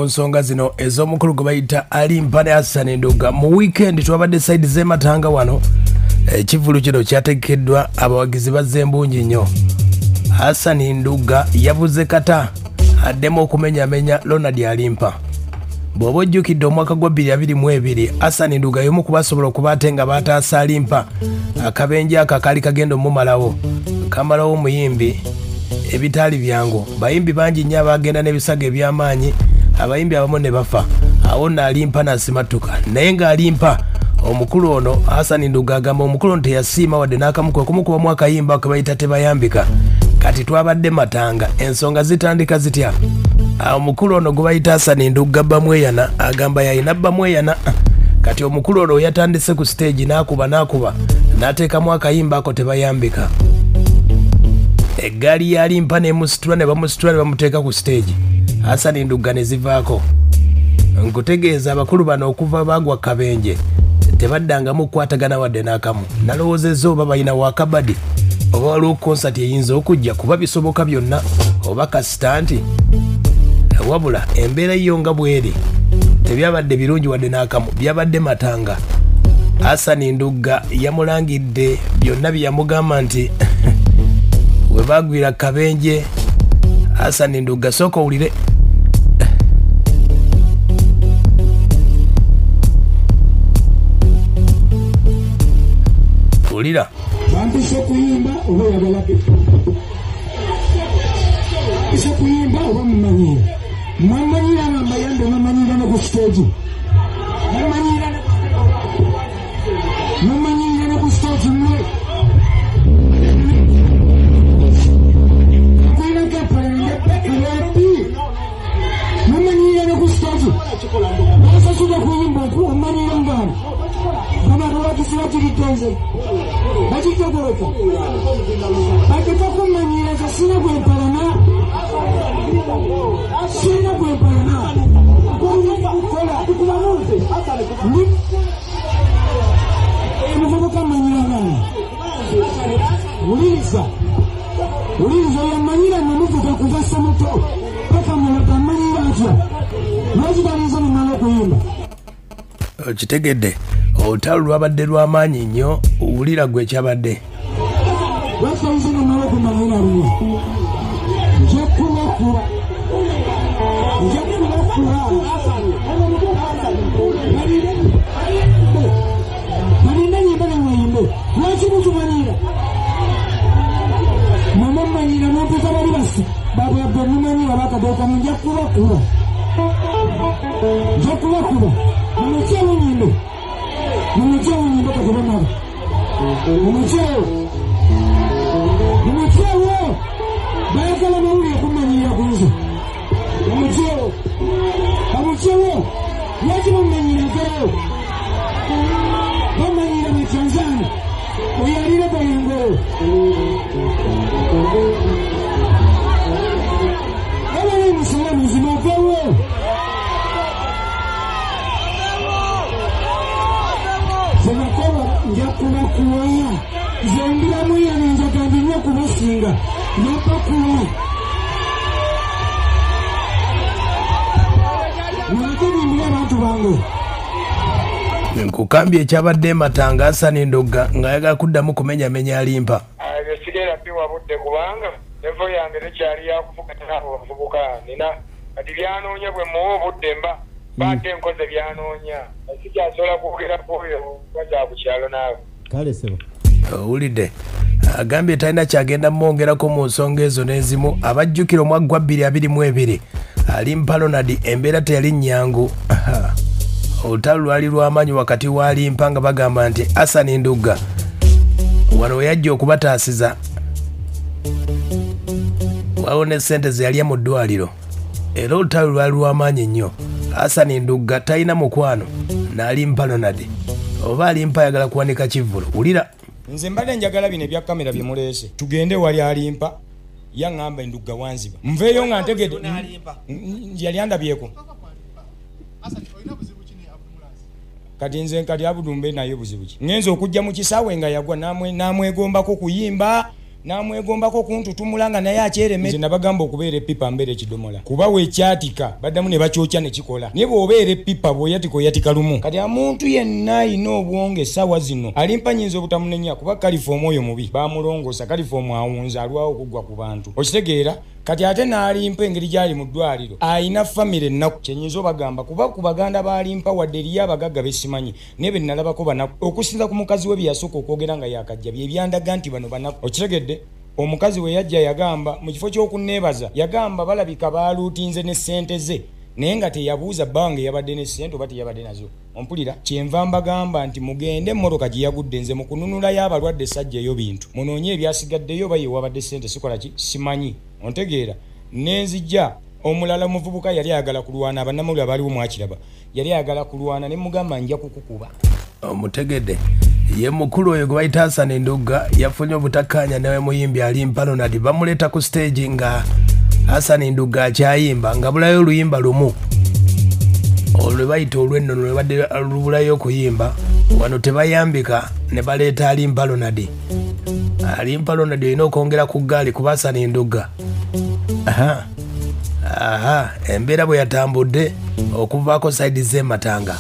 nsonga zino ez'omukulu gwe bayita Alimpa ne Hassan Nduga. Mu weekend twabadde side z'ematanga wano ekivulu kino kyategekeddwa abawagizi bazze embungi nnyo. Hassan Nduga yabuze kata addemu okumenyamenya Ronald Alimpa. Bw'oba ojjukidde omwaka gwa 2022 Hassan Nduga y'omu ku basobola okuba ate nga baataasa Alimpa akabenje ako akaali kagenda omumalawo kamalawo omuyimbi ebitaali byangu. Bayimbi bangi nnyo abagenda n'ebisago eby'amaanyi, abayimbi abamu ne bafa. Awo nno Alimpa n'asimatuka, naye ng'Alimpa omukulu ono Hassan Nduga agamba omukulu ono teyasiima wadde n'akamu kumukubamu akayimba ke bayita tebayambika. Kati twabadde matanga, ensonga zitandika zitya. Omukulu ono gwe bayita Hassan Nduga bamweyana agamba yayina bamweyana. Kati omukulu ono yatandise ku stage n'akuba n'ateekamu akayimba ako tebayambika. Eggaali ya Alimpa nemusitula ne bamuteeka ku stage. Hassan Nduga ne zivaako. Nkutegeeza abakulu bano okuva bagwa kabenje tebaddangamu kukwatagana wadde n'akamu. Nalowoozezza oba balina wakabadi oba waliwo konsati eyinza okujja kuba bisoboka byonna oba kasita nti wabula embeera yo nga bweri tebyabadde birungi wadde n'akamu, byabadde matanga. Hassan Nduga yamulangidde byonna bye yamugamba nti we bagwira kabenje. Hassan Nduga sooka owulire. Ulira bampise kuyimba oba yagalabye ise kuyimba oba mumanyira mwamanyira namayambe mwamanyira ne ku stage mwamanyira ne ku stage mwe kwina kapalende pekilapi mwamanyira ne ku stage basa suga kuyimba okuwa mwamanyira ngana Mama wakisiwa tulitenze bakitogoroka bakitoko manyira sina kwempalana kukubamuze muvubuka manyira ngana uliriza yamanyira namuvuga kuvasa muto paka mulota manyira atya mwazibaliza mumala okuyimba kitegedde olutalo lwabadde lw'amaanyi nnyo. Owulira gwe kyabadde basanze mumala okumanyira luno njakulakula balina nyimba newayimbe lwaki mutumanira mama manyira nompeza bali basi babwabwe mumanyira bakadokamu njakulakula mumukyewo nyimbe kakubamaba mumukyewo bayagala mawuli okumanyira kunze omukyewo lwaki mumanyira gero bamanyira metanzania oyalire bayingolo abali musala muzima ogewo njakubakuwaya zembiramu yanenjagandi nnyo kubasinga napakuwa nakebimbira abantu bange. nkukambye ekyabadde matanga Hassan Nduga ng'ayagala kuddamu kumenyamenya Alimpa. Sigera piwa budde kubanga evo yange tekyali yakuvuga nabo bavubuka nina kati byanoonya bwe muwa obudde mba baate enkoze byanoonya sikyasobola kwogera kwoyo kwakya ku kyalo naawe kale sebo owulidde agambye talina kyagenda mwongerako mu nsonga ezo n'ezimu. Abajjukira omwaka gwa 2022 Alimpa Ronald embeera teyali nnyangu. Olutalo lwali lw'amaanyi wakati wa Alimpa nga bagamba nti Hassan Nduga wano we yajja okubataasiza waliwo ne ssente ze yalya mu ddwaliro. Era olutalo lwali lw'amaanyi nnyo. Hassan Nduga talina mukwano n'Alimpa Ronald oba Alimpa ayagala kuwanika kivvulu. Wulira nze mbadde njagala bino ebya kamera bye muleese tugende wali Alimpa yaŋŋamba Nduga wanziba nveeyo nga ntegedde yali andabyeko kati nze nkati abudumbe naye buzibu ki ngenza okujja mu kisaawe nga yagwa namwegombako kuyimba namwegombako kuntutumulanga naye akyereme nze nabagamba okubeera epipa mbeera ekidomola kuba wekyatika baddamu ne bakyokya ne kikola naye bw'obeera epipa bw'oyatika oyatika lumu kati omuntu yenna alina obwonge essaawa zino alimpa nyinza obutamunenya kuba kalifoomu oyo mubi bamulongoosa kalifoomu awunza alwawo okuggwa ku bantu okitegeera kati ate n'alimpa engeri gy'ali mu ddwaliro alina famire ennaku kyenyinza obagamba kuba ku baganda b'alimpa wadde eriyo abagagga besimanyi naye be nalabako banaku okusinza ku mukazi we bye yasooka okwogera nga yakajja bye byandaga nti bano banaku okitegedde omukazi we yajja yagamba mu kifo ky'okunneebaza yagamba balabika baaluutinze ne ssente ze naye nga teyabuuza bange yabadde ne ssente oba teyabadde nazo ompulira kyenva mbagamba nti mugende emmotoka gye yagudde nze mu kununulayo abalwadde sajjayo bintu munoonye ebyasigaddeyo oba ye wabadde ssente sikola ki simanyi ontegeera nenzijja omulala omuvubuka yali ayagala kulwana abannamawulire abaaliwo mwakiraba yali ayagala kulwana ne mugamba nja kukukuba omutegedde ye mukulu oyo gwe bayita Hassan Ndugga yafunye obutakkaanya newe muyimbi Alimpa Ronald bamuleeta ku stage nga Hassan Ndugga akyayimba nga bulayo oluyimba lumu olwe bayita olw'ennono lwe badde lubulayo okuyimba wano tebayambika ne baleeta Alimpa Ronald Alimpa Ronald olina okwongera ku ggaali kuba Hassan Ndugga embeera bwe yatambudde okuvaako sayidi z'ematanga